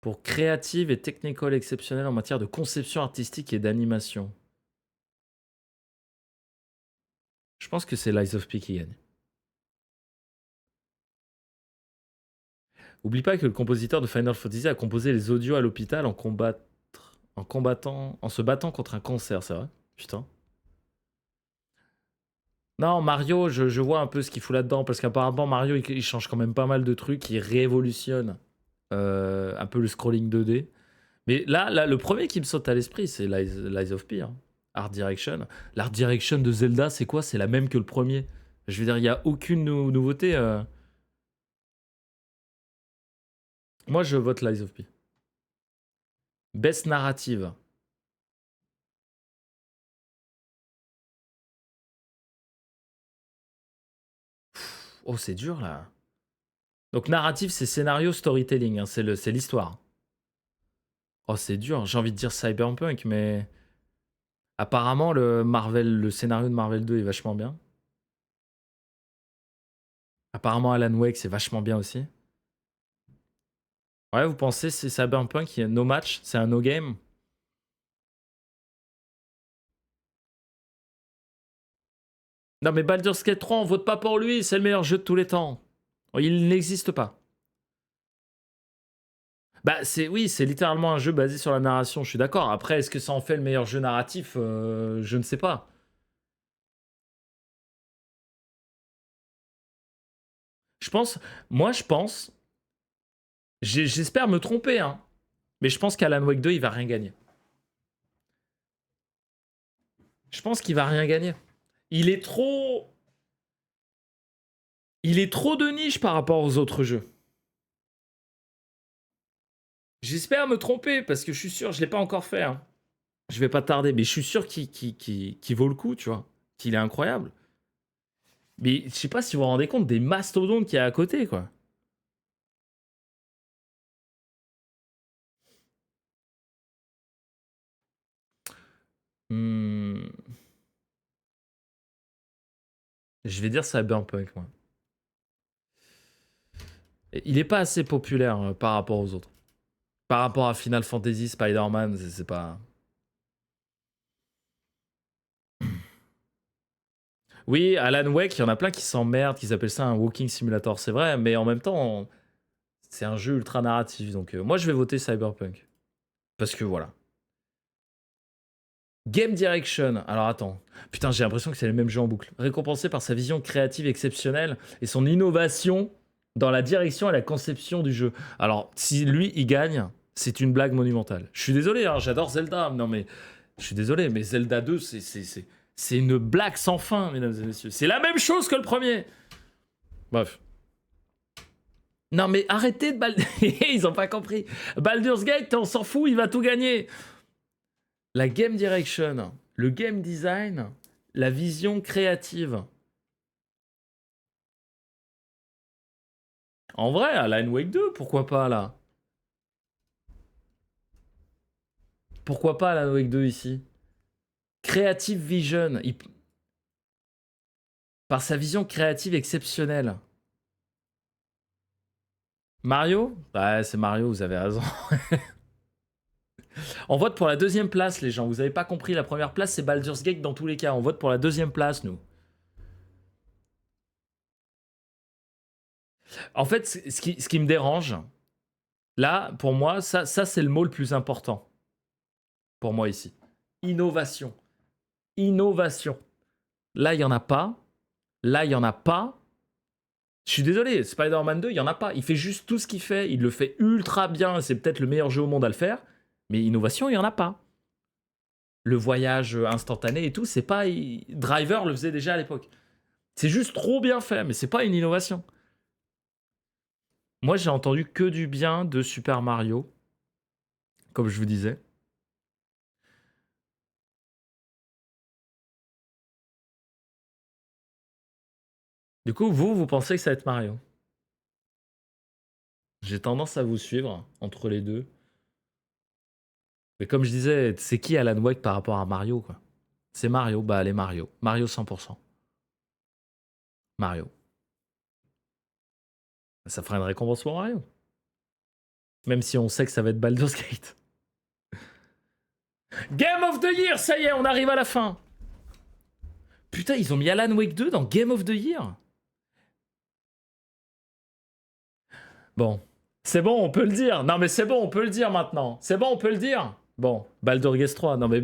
Pour créative et technical exceptionnelle en matière de conception artistique et d'animation. Je pense que c'est Lies of P qui gagne. Oublie pas que le compositeur de Final Fantasy a composé les audios à l'hôpital en se battant contre un cancer, c'est vrai? Putain. Non, Mario, je vois un peu ce qu'il fout là-dedans, parce qu'apparemment Mario, il change quand même pas mal de trucs, il révolutionne un peu le scrolling 2D. Mais là, le premier qui me saute à l'esprit, c'est Lies of P. Hein. Art Direction. L'Art Direction de Zelda, c'est quoi? C'est la même que le premier. Je veux dire, il n'y a aucune nouveauté. Moi, je vote Lies of P. Best narrative. Oh, c'est dur là. Donc, narrative, c'est scénario, storytelling. Hein, c'est l'histoire. Oh, c'est dur. J'ai envie de dire Cyberpunk, mais apparemment, le scénario de Marvel 2 est vachement bien. Apparemment, Alan Wake, c'est vachement bien aussi. Ouais, vous pensez c'est Cyberpunk qui est no match, c'est un no game? Non mais Baldur's Gate 3, on vote pas pour lui, c'est le meilleur jeu de tous les temps. Il n'existe pas. Bah oui, c'est littéralement un jeu basé sur la narration, je suis d'accord. Après, est-ce que ça en fait le meilleur jeu narratif? Je ne sais pas. Je pense, moi je pense, j'espère me tromper, hein, mais je pense qu'Alan Wake 2, il va rien gagner. Je pense qu'il va rien gagner. Il est trop... Il est trop de niche par rapport aux autres jeux. J'espère me tromper, parce que je suis sûr, je l'ai pas encore fait. Hein. Je vais pas tarder, mais je suis sûr qu'il vaut le coup, tu vois. Qu'il est incroyable. Mais je sais pas si vous vous rendez compte des mastodontes qu'il y a à côté, quoi. Hmm. Je vais dire Cyberpunk, moi. Il est pas assez populaire par rapport aux autres. Par rapport à Final Fantasy, Spider-Man, c'est pas... Oui, Alan Wake, il y en a plein qui s'emmerdent, qui appellent ça un walking simulator, c'est vrai, mais en même temps, c'est un jeu ultra narratif, donc moi je vais voter Cyberpunk. Parce que voilà. Game Direction. Alors attends. Putain, j'ai l'impression que c'est le même jeu en boucle. Récompensé par sa vision créative exceptionnelle et son innovation dans la direction et la conception du jeu. Alors, si lui, il gagne, c'est une blague monumentale. Je suis désolé, hein, j'adore Zelda. Non, mais je suis désolé, mais Zelda 2, c'est une blague sans fin, mesdames et messieurs. C'est la même chose que le premier. Bref. Non, mais arrêtez de Ils ont pas compris. Baldur's Gate, on s'en fout, il va tout gagner. La game direction, le game design, la vision créative. En vrai, Alan Wake 2, pourquoi pas là? Pourquoi pas Alan Wake 2 ici? Creative Vision, par sa vision créative exceptionnelle. Mario? Ouais, c'est Mario, vous avez raison. On vote pour la deuxième place, les gens. Vous avez pas compris, la première place, c'est Baldur's Gate dans tous les cas. On vote pour la deuxième place, nous. En fait, ce qui me dérange, là, pour moi, ça c'est le mot le plus important. Pour moi, ici. Innovation. Innovation. Là, il n'y en a pas. Là, il n'y en a pas. Je suis désolé, Spider-Man 2, il n'y en a pas. Il fait juste tout ce qu'il fait. Il le fait ultra bien. C'est peut-être le meilleur jeu au monde à le faire. Mais innovation, il n'y en a pas. Le voyage instantané et tout, c'est pas... Driver le faisait déjà à l'époque. C'est juste trop bien fait, mais c'est pas une innovation. Moi, j'ai entendu que du bien de Super Mario, comme je vous disais. Du coup, vous pensez que ça va être Mario? J'ai tendance à vous suivre entre les deux. Mais comme je disais, c'est qui Alan Wake par rapport à Mario, quoi? C'est Mario, bah allez Mario. Mario 100%. Mario. Ça fera une récompense pour Mario. Même si on sait que ça va être Baldur's Gate. Game of the Year, ça y est, on arrive à la fin. Putain, ils ont mis Alan Wake 2 dans Game of the Year. Bon. C'est bon, on peut le dire. Non mais c'est bon, on peut le dire maintenant. C'est bon, on peut le dire. Bon, Baldur's Gate 3, non mais...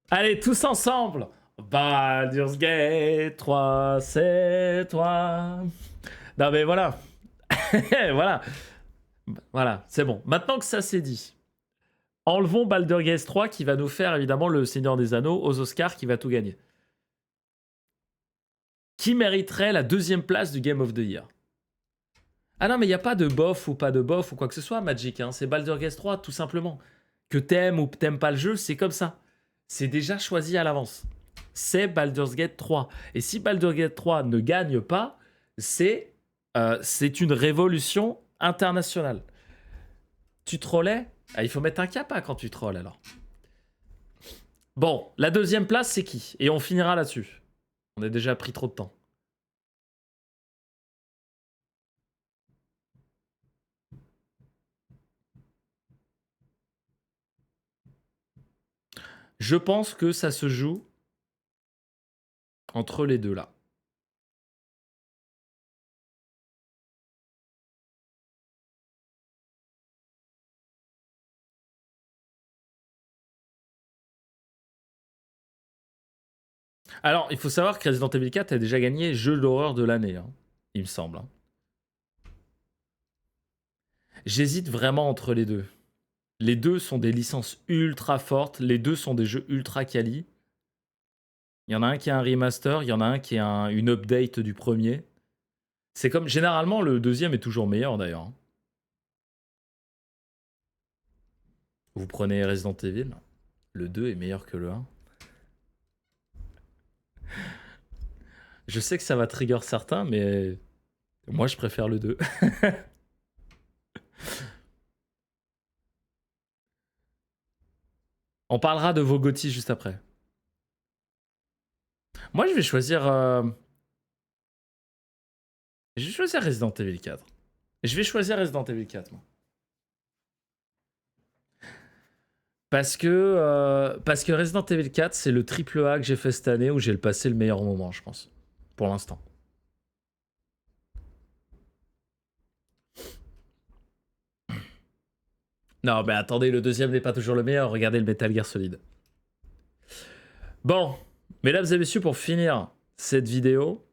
Allez, tous ensemble. Baldur's Gate 3, c'est toi. Non mais voilà. Voilà. Voilà, c'est bon. Maintenant que ça c'est dit, enlevons Baldur's Gate 3 qui va nous faire évidemment le Seigneur des Anneaux aux Oscars qui va tout gagner. Qui mériterait la deuxième place du Game of the Year? Ah non, mais il n'y a pas de bof ou pas de bof ou quoi que ce soit, Magic. Hein. C'est Baldur's Gate 3, tout simplement. Que t'aimes ou t'aimes pas le jeu, c'est comme ça. C'est déjà choisi à l'avance. C'est Baldur's Gate 3. Et si Baldur's Gate 3 ne gagne pas, c'est une révolution internationale. Tu trollais? Ah, il faut mettre un kappa quand tu trolles, alors. Bon, la deuxième place, c'est qui? Et on finira là-dessus. On a déjà pris trop de temps. Je pense que ça se joue entre les deux là. Alors, il faut savoir que Resident Evil 4 a déjà gagné jeu d'horreur de l'année, hein, il me semble. Hein. J'hésite vraiment entre les deux. Les deux sont des licences ultra fortes, les deux sont des jeux ultra quali. Il y en a un qui est un remaster, il y en a un qui est une update du premier. C'est comme, généralement, le deuxième est toujours meilleur d'ailleurs. Hein. Vous prenez Resident Evil, le 2 est meilleur que le 1. Je sais que ça va trigger certains, mais moi je préfère le 2. On parlera de vos GOTY juste après. Moi je vais choisir... Je vais choisir Resident Evil 4. Je vais choisir Resident Evil 4, moi. Parce que Resident Evil 4, c'est le triple A que j'ai fait cette année où j'ai passé le meilleur moment, je pense. Pour l'instant. Non, mais attendez, le deuxième n'est pas toujours le meilleur. Regardez le Metal Gear Solid. Bon, mesdames et messieurs, pour finir cette vidéo,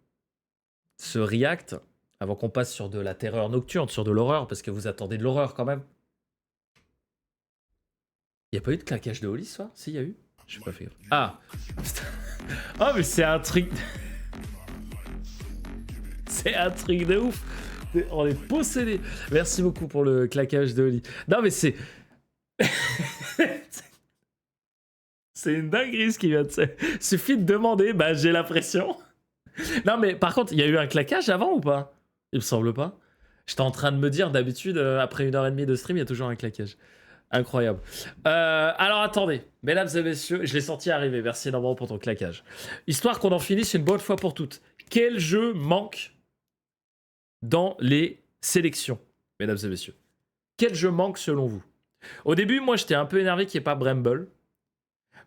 ce react, avant qu'on passe sur de la terreur nocturne, sur de l'horreur, parce que vous attendez de l'horreur quand même. Il n'y a pas eu de claquage de Holly ce soir? Si, il y a eu. Je sais pas fait. Ah. Oh, mais c'est un truc... C'est un truc de ouf. On est possédé. Merci beaucoup pour le claquage de Holly. Non, mais c'est... C'est une dinguerie ce qui vient de se... Suffit de demander, bah j'ai l'impression. Non, mais par contre, il y a eu un claquage avant ou pas? Il me semble pas. J'étais en train de me dire, d'habitude, après 1h30 de stream, il y a toujours un claquage. Incroyable. Alors attendez, mesdames et messieurs, je l'ai senti arriver. Merci énormément pour ton claquage. Histoire qu'on en finisse une bonne fois pour toutes. Quel jeu manque dans les sélections, mesdames et messieurs? Quel jeu manque selon vous? Au début, moi, j'étais un peu énervé qu'il n'y ait pas Bramble.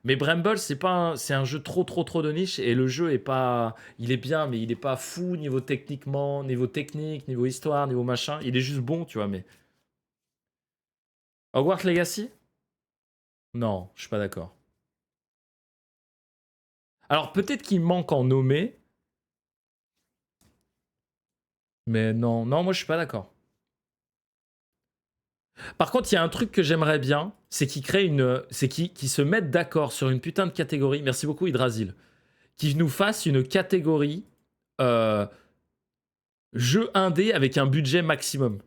Mais Bramble, c'est un jeu trop de niche et le jeu est pas, il est bien, mais il est pas fou niveau techniquement, niveau technique, niveau histoire, niveau machin. Il est juste bon, tu vois. Mais Hogwarts Legacy? Non, je suis pas d'accord. Alors peut-être qu'il manque en nommé, mais non, non, moi je suis pas d'accord. Par contre, il y a un truc que j'aimerais bien, c'est qu'ils se mettent d'accord sur une putain de catégorie. Merci beaucoup Hydrasil. Qu'ils nous fassent une catégorie euh, jeu indé avec un budget maximum.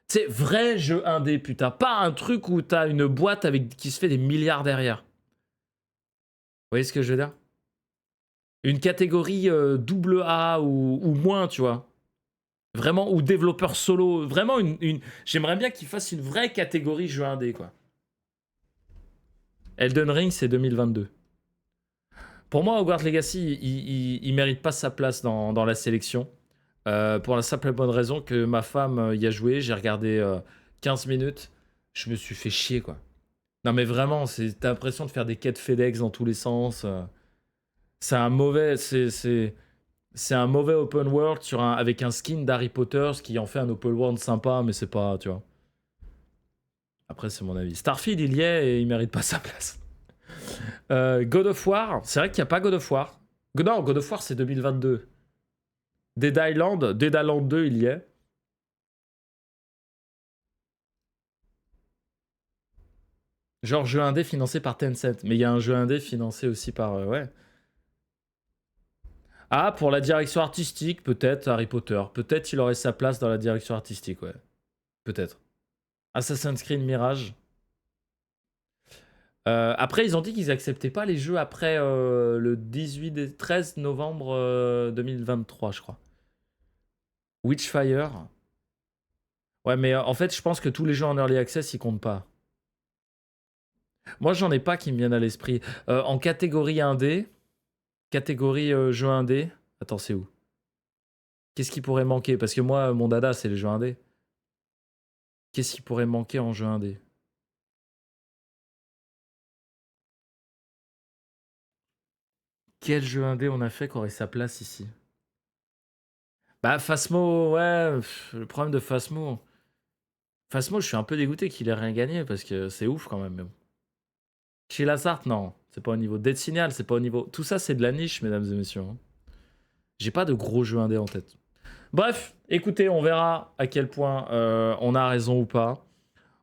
C'est vrai jeu indé, putain. Pas un truc où t'as une boîte qui se fait des milliards derrière. Vous voyez ce que je veux dire? Une catégorie double A ou moins, tu vois. Vraiment, ou développeur solo. Vraiment, j'aimerais bien qu'ils fassent une vraie catégorie jeu indé, quoi. Elden Ring, c'est 2022. Pour moi, Hogwarts Legacy, il mérite pas sa place dans la sélection. Pour la simple et bonne raison que ma femme y a joué. J'ai regardé 15 minutes. Je me suis fait chier, quoi. Non, mais vraiment, t'as l'impression de faire des quêtes FedEx dans tous les sens. C'est un mauvais. C'est un mauvais open world avec un skin d'Harry Potter, ce qui en fait un open world sympa, mais c'est pas, tu vois. Après, c'est mon avis. Starfield, il y est et il mérite pas sa place. God of War, c'est vrai qu'il n'y a pas God of War. Non, God of War, c'est 2022. Dead Island 2, il y est. Genre jeu indé financé par Tencent. Mais il y a un jeu indé financé aussi par... ouais. Ah, pour la direction artistique, peut-être Harry Potter. Peut-être il aurait sa place dans la direction artistique, ouais. Peut-être. Assassin's Creed Mirage. Après, ils ont dit qu'ils acceptaient pas les jeux après le 18 et 13 novembre 2023, je crois. Witchfire. Ouais, mais en fait, je pense que tous les jeux en early access, ils comptent pas. Moi, j'en ai pas qui me viennent à l'esprit. En catégorie indé, catégorie jeu indé. Attends, c'est où? Qu'est-ce qui pourrait manquer? Parce que moi, mon dada, c'est les jeux indés. Qu'est-ce qui pourrait manquer en jeu indé? Quel jeu indé on a fait qui aurait sa place ici? Bah, Phasmo, ouais, le problème de Phasmo. Phasmo, je suis un peu dégoûté qu'il ait rien gagné parce que c'est ouf quand même. Mais bon. Chez Lazare, non, c'est pas au niveau. Dead Signal, c'est pas au niveau. Tout ça, c'est de la niche, mesdames et messieurs. Hein. J'ai pas de gros jeux indés en tête. Bref, écoutez, on verra à quel point on a raison ou pas.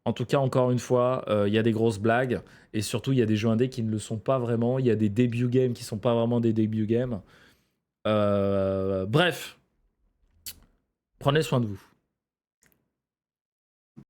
En tout cas, encore une fois, il y a des grosses blagues. Et surtout, il y a des jeux indés qui ne le sont pas vraiment. Il y a des debut games qui sont pas vraiment des debut games. Bref, prenez soin de vous.